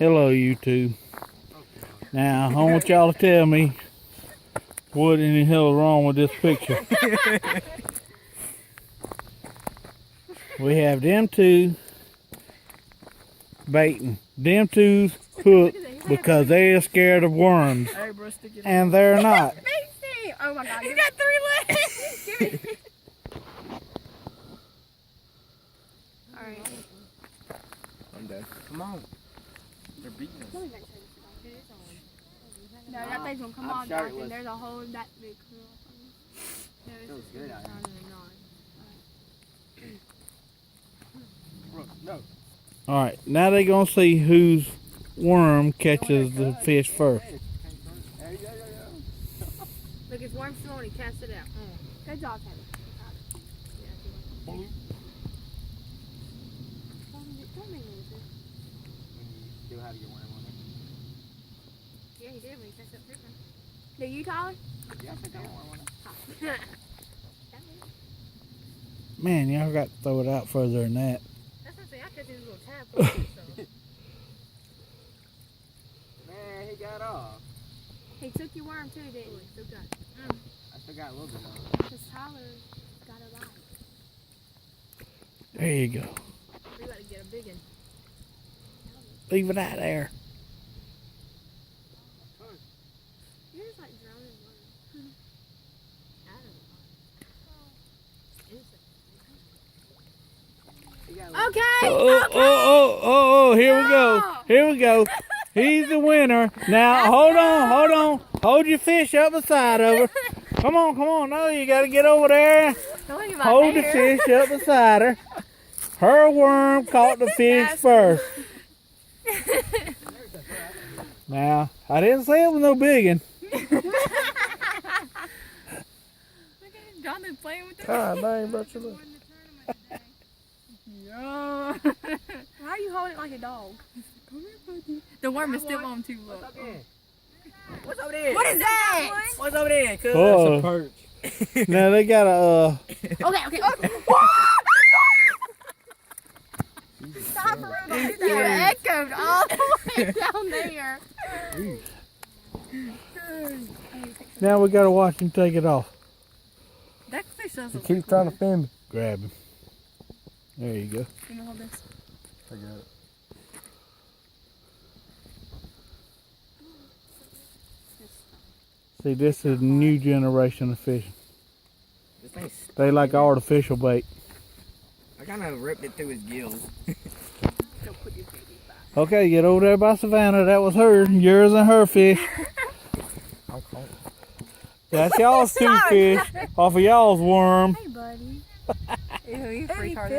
Hello, YouTube. Now, I want y'all to tell me what in the hell is wrong with this picture. We have them two baiting. Them two's hooked because they're scared of worms. And they're not. Oh my God, you got 3 legs. Give me. Alright. I'm done. Come on. They're beating us. No, that thing's gonna come on, Josh, and there's a hole in that big curl. Feels good out here. No. Alright, now they're going to see whose worm catches the fish first. Look, it's worm still on, he cast it out. Good job, Teddy. Don't make me lose it. Still have your worm on there. Yeah, he did when he cast that paper. Do you, Tyler? Yeah, I think I got one on there. Man, y'all got to throw it out further than that. That's what I'm saying. I cut this little tab for you, so. Man, he got off. He took your worm too, didn't he? Still got it. I still got a little bit on. Because Tyler got a lot. There you go. We got to get a big one. Leave it out there. You're just like drowning in water. Out of the water. Okay. Oh, here we go. Here we go. He's the winner. Now, hold on. Hold your fish up beside of her. Come on. No, you got to get over there. Hold the fish up beside her. Her worm caught the fish first. Now, I didn't say it was no big one. John been playing with it. God dang, but you look. Why are you holding it like a dog? The worm is still on too low. What's over there? What is that? What's over there? Cuz? Whoa. That's a perch. Now they got a Okay. Stop for real. You echoed all the way down there. now we gotta watch him take it off. That fish doesn't. Keep trying to film me. Grab him. There you go. Can you hold this? I got it. See, this is a new generation of fishing. This thing's They like artificial bait. I kind of ripped it through his gills. Okay, get over there by Savannah. That was her. Yours and her fish. I'm cold. That's y'all's two fish off of y'all's worm. Hey, buddy. Ew, you freak hard.